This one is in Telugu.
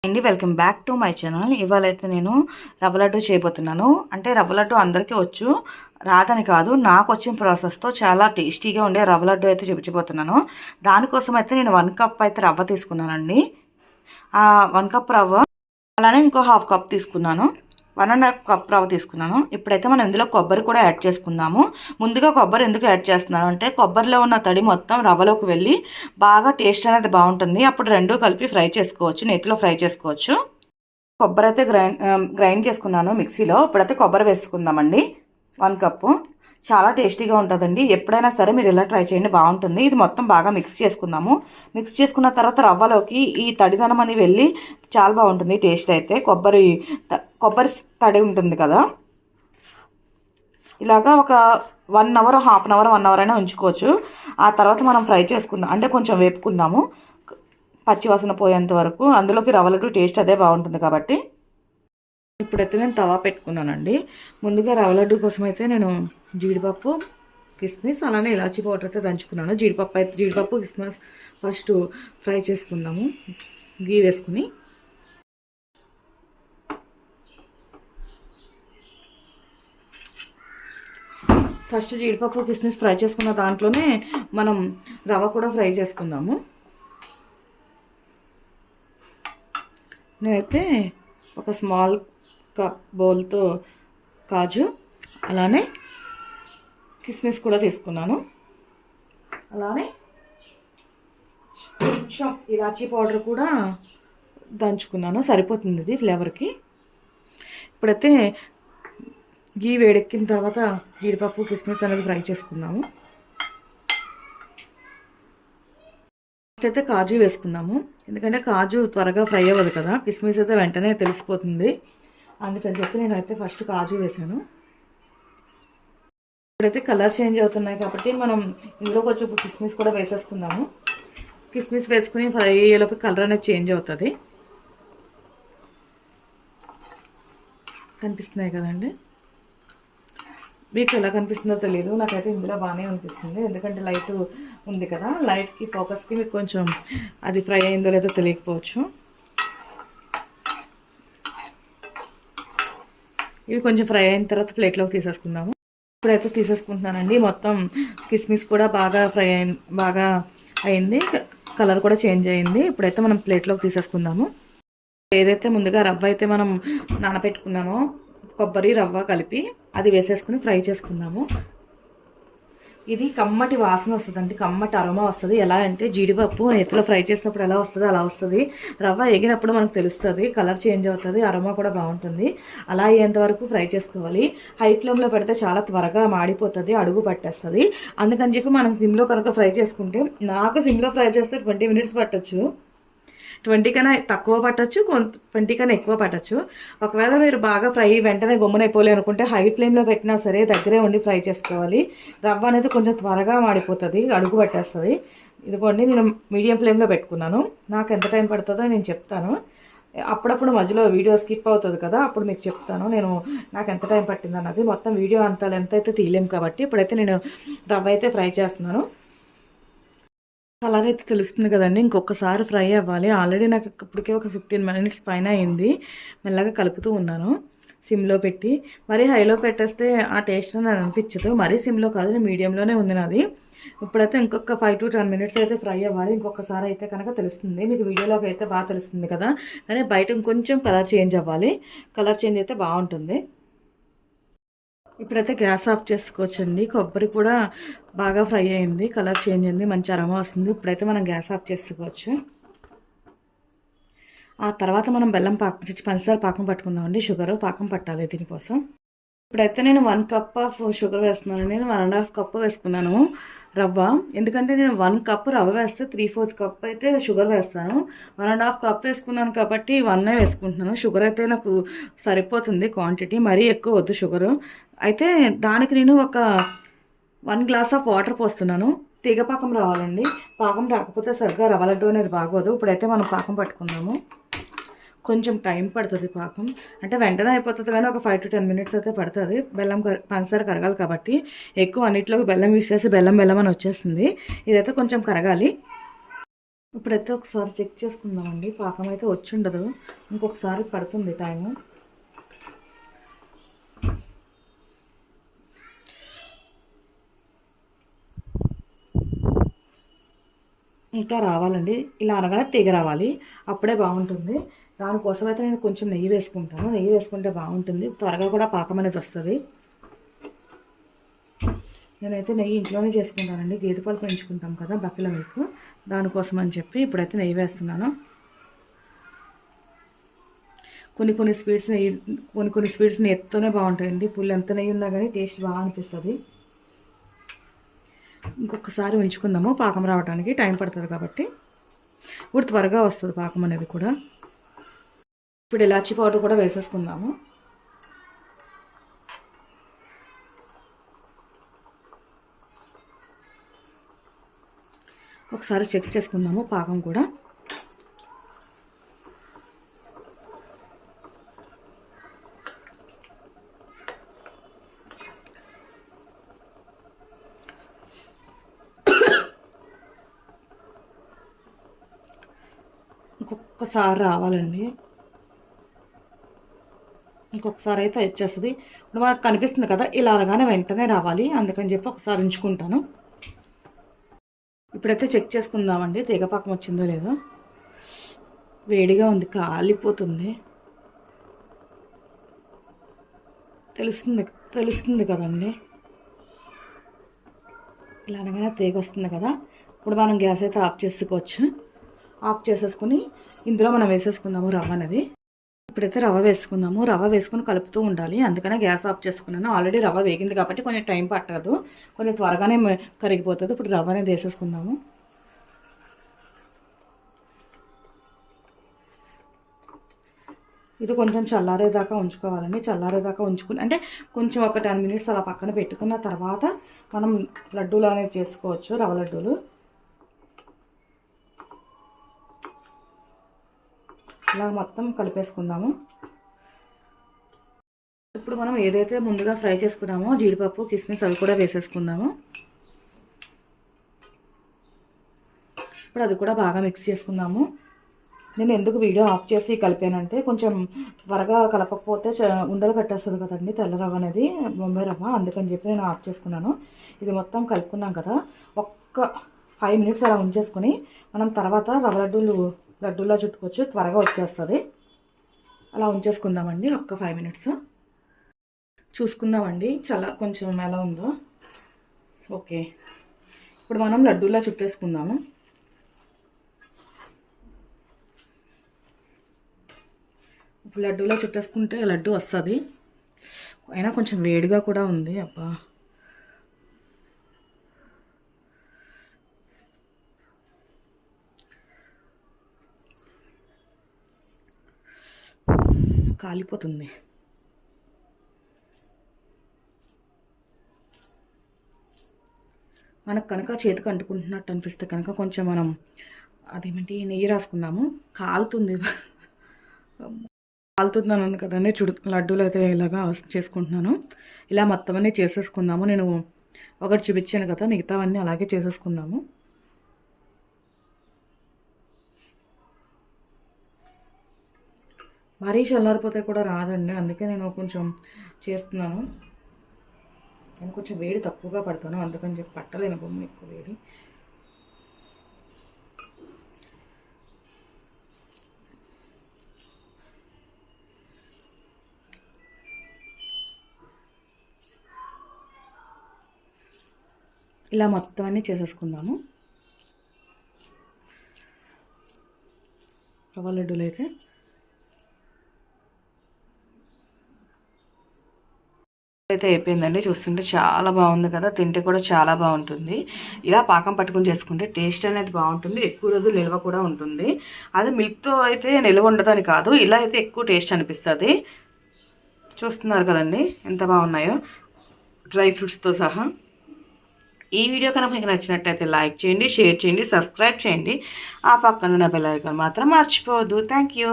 అండి welcome back to my channel. ఇవాళ అయితే నేను రవ్వ లడ్డు చేయబోతున్నాను. అంటే రవ్వ లడ్డు అందరికీ వచ్చు, రాదని కాదు, నాకు వచ్చిన ప్రాసెస్తో చాలా టేస్టీగా ఉండే రవ్వ లడ్డు అయితే చూపించబోతున్నాను. దానికోసం అయితే నేను 1 కప్ అయితే రవ్వ తీసుకున్నానండి. 1 కప్ రవ్వ, అలానే ఇంకో 1/2 కప్ తీసుకున్నాను. 1.5 కప్ రవ్వ తీసుకున్నాను. ఇప్పుడైతే మనం ఇందులో కొబ్బరి కూడా యాడ్ చేసుకుందాము. ముందుగా కొబ్బరి ఎందుకు యాడ్ చేస్తున్నాను అంటే కొబ్బరిలో ఉన్న తడి మొత్తం రవ్వలోకి వెళ్ళి బాగా టేస్ట్ అనేది బాగుంటుంది. అప్పుడు రెండు కలిపి ఫ్రై చేసుకోవచ్చు, నెత్తిలో ఫ్రై చేసుకోవచ్చు. కొబ్బరి అయితే గ్రైండ్ చేసుకున్నాను మిక్సీలో. ఇప్పుడైతే కొబ్బరి వేసుకుందామండి. 1 కప్పు చాలా టేస్టీగా ఉంటుందండి. ఎప్పుడైనా సరే మీరు ఇలా ట్రై చేయండి, బాగుంటుంది. ఇది మొత్తం బాగా మిక్స్ చేసుకుందాము. మిక్స్ చేసుకున్న తర్వాత రవ్వలోకి ఈ తడిదనం అని వెళ్ళి చాలా బాగుంటుంది టేస్ట్ అయితే. కొబ్బరి తడి ఉంటుంది కదా, ఇలాగా ఒక 1 hour, half an hour, 1 hour అయినా ఉంచుకోవచ్చు. ఆ తర్వాత మనం ఫ్రై చేసుకుందాం, అంటే కొంచెం వేపుకుందాము పచ్చివాసన పోయేంత వరకు. అందులోకి రవ్వ లడ్డు టేస్ట్ అదే బాగుంటుంది కాబట్టి. ఇప్పుడైతే నేను తవా పెట్టుకున్నానండి. ముందుగా రవ్వ లడ్డు కోసం అయితే నేను జీడిపప్పు, కిస్మిస్, అలానే ఇలాచీ పౌడర్ అయితే దంచుకున్నాను. జీడిపప్పు కిస్మిస్ ఫస్ట్ ఫ్రై చేసుకుందాము గీ వేసుకుని. ఫస్ట్ జీడిపప్పు కిస్మిస్ ఫ్రై చేసుకున్న దాంట్లోనే మనం రవ్వ కూడా ఫ్రై చేసుకుందాము. నేనైతే ఒక స్మాల్ కప్ బౌల్తో కాజు, అలానే కిస్మిస్ కూడా తీసుకున్నాను. అలానే కొంచెం ఇలాచీ పౌడర్ కూడా దంచుకున్నాను, సరిపోతుంది ఇది ఫ్లేవర్కి. ఇప్పుడైతే గీ వేడెక్కిన తర్వాత జీడిపప్పు కిస్మిస్ అనేది ఫ్రై చేసుకుందాము. ఫస్ట్ అయితే కాజు వేసుకుందాము, ఎందుకంటే కాజు త్వరగా ఫ్రై అవ్వదు కదా, కిస్మిస్ అయితే వెంటనే తెలిసిపోతుంది. అందుకని చెప్పి నేనైతే ఫస్ట్ కాజు వేసాను. ఇప్పుడైతే కలర్ చేంజ్ అవుతున్నాయి కాబట్టి మనం ఇందులో కొంచెం కిస్మిస్ కూడా వేసేసుకుందాము. కిస్మిస్ వేసుకుని ఫ్రై అయ్యేలోపు కలర్ అనేది చేంజ్ అవుతుంది. కనిపిస్తున్నాయి కదండి, మీకు ఎలా కనిపిస్తుందో తెలియదు, నాకైతే ఇందులో బాగానే అనిపిస్తుంది. ఎందుకంటే లైట్ ఉంది కదా, లైట్కి ఫోకస్కి మీకు కొంచెం అది ఫ్రై అయిందో లేదో తెలియకపోవచ్చు. ఇవి కొంచెం ఫ్రై అయిన తర్వాత ప్లేట్లోకి తీసేసుకుందాము. ఇప్పుడైతే తీసేసుకుంటున్నానండి. మొత్తం కిస్మిస్ కూడా బాగా బాగా అయింది, కలర్ కూడా చేంజ్ అయింది. ఇప్పుడైతే మనం ప్లేట్లోకి తీసేసుకుందాము. ఏదైతే ముందుగా రవ్వ అయితే మనం నానబెట్టుకున్నామో, కొబ్బరి రవ్వ కలిపి అది వేసేసుకుని ఫ్రై చేసుకుందాము. ఇది కమ్మటి వాసన వస్తుందండి, కమ్మటి అరోమా వస్తుంది. ఎలా అంటే జీడిపప్పు నెత్తిలో ఫ్రై చేసినప్పుడు ఎలా వస్తుంది అలా వస్తుంది. రవ్వ ఎగినప్పుడు మనకు తెలుస్తుంది, కలర్ చేంజ్ అవుతుంది, అరోమా కూడా బాగుంటుంది. అలా అయ్యేంత వరకు ఫ్రై చేసుకోవాలి. హై ఫ్లేమ్లో పెడితే చాలా త్వరగా మాడిపోతుంది, అడుగు పట్టేస్తుంది. అందుకని చెప్పి మనం సిమ్లో కనుక ఫ్రై చేసుకుంటే, నాకు సిమ్లో ఫ్రై చేస్తే 20 మినిట్స్ పట్టచ్చు. 20 కన్నా తక్కువ పట్టచ్చు, 20 కన్నా ఎక్కువ పట్టచ్చు. ఒకవేళ మీరు బాగా ఫ్రై వెంటనే గమ్మునైపోలే అనుకుంటే హై ఫ్లేమ్లో పెట్టినా సరే దగ్గరే ఉండి ఫ్రై చేసుకోవాలి. రవ్వ అనేది కొంచెం త్వరగా మాడిపోతుంది, అడుగు పట్టేస్తుంది. ఇదిగోండి నేను మీడియం ఫ్లేమ్లో పెట్టుకున్నాను. నాకు ఎంత టైం పడుతుందో నేను చెప్తాను. అప్పుడప్పుడు మధ్యలో వీడియో స్కిప్ అవుతుంది కదా, అప్పుడు మీకు చెప్తాను నేను నాకు ఎంత టైం పట్టింది అన్నది. మొత్తం వీడియో అంత లెంత్ అయితే తీయలేము కాబట్టి ఇప్పుడైతే నేను రవ్వ అయితే ఫ్రై చేస్తున్నాను. కలర్ అయితే తెలుస్తుంది కదండి, ఇంకొకసారి ఫ్రై అవ్వాలి. ఆల్రెడీ నాకు ఇప్పటికే ఒక 15 మినిట్స్ పైన అయింది. మెల్లగా కలుపుతూ ఉన్నాను సిమ్లో పెట్టి. మరీ హైలో పెట్టేస్తే ఆ టేస్ట్ అనేది అనిపించదు. మరీ సిమ్లో కాదు, మీడియంలోనే ఉంది నాది. ఇప్పుడైతే ఇంకొక 5 to 10 మినిట్స్ అయితే ఫ్రై అవ్వాలి. ఇంకొకసారి అయితే కనుక తెలుస్తుంది మీకు, వీడియోలోకి అయితే బాగా తెలుస్తుంది కదా, కానీ బయట ఇంకొంచెం కలర్ చేంజ్ అవ్వాలి. కలర్ చేంజ్ అయితే బాగుంటుంది. ఇప్పుడైతే గ్యాస్ ఆఫ్ చేసుకోవచ్చండి. కొబ్బరి కూడా బాగా ఫ్రై అయింది, కలర్ చేంజ్ అయింది, మంచి అరోమా వస్తుంది. ఇప్పుడైతే మనం గ్యాస్ ఆఫ్ చేసుకోవచ్చు. ఆ తర్వాత మనం పంచదార పాకం పట్టుకుందామండి. షుగర్ పాకం పట్టాలి దీనికోసం. ఇప్పుడైతే నేను 1 కప్ ఆఫ్ షుగర్ వేస్తున్నాను. నేను 1.5 కప్ వేసుకున్నాను రవ్వ. ఎందుకంటే నేను 1 కప్ రవ్వ వేస్తే 3/4 కప్ అయితే షుగర్ వేస్తాను. 1.5 కప్ వేసుకున్నాను కాబట్టి 1 వేసుకుంటున్నాను. షుగర్ అయితే నాకు సరిపోతుంది క్వాంటిటీ, మరీ ఎక్కువ వద్దు షుగరు. అయితే దానికి నేను ఒక 1 గ్లాస్ ఆఫ్ వాటర్ పోస్తున్నాను. తీగ పాకం రావాలండి, పాకం రాకపోతే సరిగ్గా రవ్వ లడ్డు అనేది బాగోదు. ఇప్పుడైతే మనం పాకం పట్టుకుందాము. కొంచెం టైం పడుతుంది పాకం, అంటే వెంటనే అయిపోతుంది కానీ ఒక 5 to 10 మినిట్స్ అయితే పడుతుంది. పంచదార కరగాలి కాబట్టి. ఎక్కువ అన్నిట్లోకి బెల్లం యూస్ చేసి బెల్లం అని వచ్చేస్తుంది. ఇదైతే కొంచెం కరగాలి. ఇప్పుడైతే ఒకసారి చెక్ చేసుకుందామండి. పాకం అయితే వచ్చి ఉండదు, ఇంకొకసారి పడుతుంది టైము. ఇంకా రావాలండి. ఇలా అనగానే తీగ రావాలి, అప్పుడే బాగుంటుంది. దానికోసం అయితే నేను కొంచెం నెయ్యి వేసుకుంటాను. నెయ్యి వేసుకుంటే బాగుంటుంది, త్వరగా కూడా పాకం అనేది వస్తుంది. నేనైతే నెయ్యి ఇంట్లోనే చేసుకుంటానండి. గేదె పాలు పెంచుకుంటాం కదా, బఫెలో మిల్క్, దానికోసం అని చెప్పి ఇప్పుడైతే నెయ్యి వేస్తున్నాను. కొన్ని స్వీట్స్ నెయ్యితోనే బాగుంటాయండి. ఫుల్ ఎంత నెయ్యి ఉన్నా కానీ టేస్ట్ బాగా అనిపిస్తుంది. ఇంకొకసారి ఉంచుకుందాము, పాకం రావడానికి టైం పడుతుంది కాబట్టి. ఇప్పుడు త్వరగా వస్తుంది పాకం అనేది కూడా. ఇప్పుడు ఇలాచీ పౌడర్ కూడా వేసేసుకుందాము. ఒకసారి చెక్ చేసుకుందాము పాకం కూడా. ఇంకొకసారి రావాలండి, ఇంకొకసారి అయితే వచ్చేస్తుంది. ఇప్పుడు మనకు కనిపిస్తుంది కదా, ఇలా అనగానే వెంటనే రావాలి, అందుకని చెప్పి ఒకసారి ఉంచుకుంటాను. ఇప్పుడైతే చెక్ చేసుకుందామండి తీగపాకం వచ్చిందో లేదో. వేడిగా ఉంది, కాలిపోతుంది. తెలుస్తుంది కదండి. ఇలా అనగానే తీగ వస్తుంది కదా. ఇప్పుడు మనం గ్యాస్ అయితే ఆఫ్ చేసుకోవచ్చు. ఆఫ్ చేసేసుకుని ఇందులో మనం వేసేసుకుందాము రవ్వ అనేది. ఇప్పుడైతే రవ్వ వేసుకుందాము. రవ్వ వేసుకొని కలుపుతూ ఉండాలి, అందుకనే గ్యాస్ ఆఫ్ చేసుకున్నాను. ఆల్రెడీ రవ్వ వేగింది కాబట్టి కొంచెం టైం పట్టదు, కొంచెం త్వరగానే కరిగిపోతుంది. ఇప్పుడు రవ్వ అనేది వేసేసుకుందాము. ఇది కొంచెం చల్లారేదాకా ఉంచుకోవాలండి. చల్లారేదాకా ఉంచుకుని అంటే కొంచెం ఒక 10 minutes అలా పక్కన పెట్టుకున్న తర్వాత మనం లడ్డూలు అనేది చేసుకోవచ్చు, రవ్వ లడ్డూలు. ఇలా మొత్తం కలిపేసుకుందాము. ఇప్పుడు మనం ఏదైతే ముందుగా ఫ్రై చేసుకున్నామో జీడిపప్పు, కిస్మిస్ అవి కూడా వేసేసుకుందాము. ఇప్పుడు అది కూడా బాగా మిక్స్ చేసుకుందాము. నేను ఎందుకు వీడియో ఆఫ్ చేసి కలిపానంటే కొంచెం త్వరగా కలపకపోతే ఉండలు కట్టేస్తుంది కదండి తెల్ల రవ్వ అనేది, బొంబాయి రవ్వ, అందుకని చెప్పి నేను ఆఫ్ చేసుకున్నాను. ఇది మొత్తం కలుపుకున్నాం కదా, ఒక్క 5 minutes అలా ఉంచేసుకొని మనం తర్వాత రవ్వ లడ్డూలా చుట్టుకోవచ్చు, త్వరగా వచ్చేస్తుంది. అలా ఉంచేసుకుందామండి ఒక్క 5 minutes. చూసుకుందామండి కొంచెం ఎలా ఉందో. ఓకే, ఇప్పుడు మనం లడ్డూలా చుట్టేసుకుందాము. ఇప్పుడు లడ్డూలా చుట్టేసుకుంటే లడ్డు వస్తుంది. అయినా కొంచెం వేడిగా కూడా ఉంది. అబ్బా, కాలిపోతుంది. మనకు కనుక చేతికి అంటుకుంటున్నట్టు అనిపిస్తే కనుక కొంచెం మనం అదేమిటి నెయ్యి రాసుకుందాము. కాలుతున్నాను కదండి, లడ్డూలు అయితే ఇలాగా చేసుకుంటున్నాను. ఇలా మొత్తం అన్నీ చేసేసుకుందాము. నేను ఒకటి చూపించాను కదా, మిగతావన్నీ అలాగే చేసేసుకుందాము. మరీ చల్లారిపోతే కూడా రాదండి, అందుకే నేను కొంచెం చేస్తున్నాను. నేను కొంచెం వేడి తక్కువగా పడతాను, అందుకని చెప్పి పట్టలేను బొమ్మ ఎక్కువ వేడి. ఇలా మొత్తం అన్నీ చేసేసుకుందాము. రవ్వ లడ్డూలు అయితే అయిపోయిందండి. చూస్తుంటే చాలా బాగుంది కదా, తింటే కూడా చాలా బాగుంటుంది. ఇలా పాకం పట్టుకుని చేసుకుంటే టేస్ట్ అనేది బాగుంటుంది, ఎక్కువ రోజులు నిల్వ కూడా ఉంటుంది. అది మిల్క్తో అయితే నిల్వ ఉండదని కాదు, ఇలా అయితే ఎక్కువ టేస్ట్ అనిపిస్తుంది. చూస్తున్నారు కదండి ఎంత బాగున్నాయో, డ్రై ఫ్రూట్స్తో సహా. ఈ వీడియో కనుక మీకు నచ్చినట్టయితే లైక్ చేయండి, షేర్ చేయండి, సబ్స్క్రైబ్ చేయండి. ఆ పక్కన ఉన్న బెల్ ఐకాన్ మాత్రం మర్చిపోవద్దు. Thank you.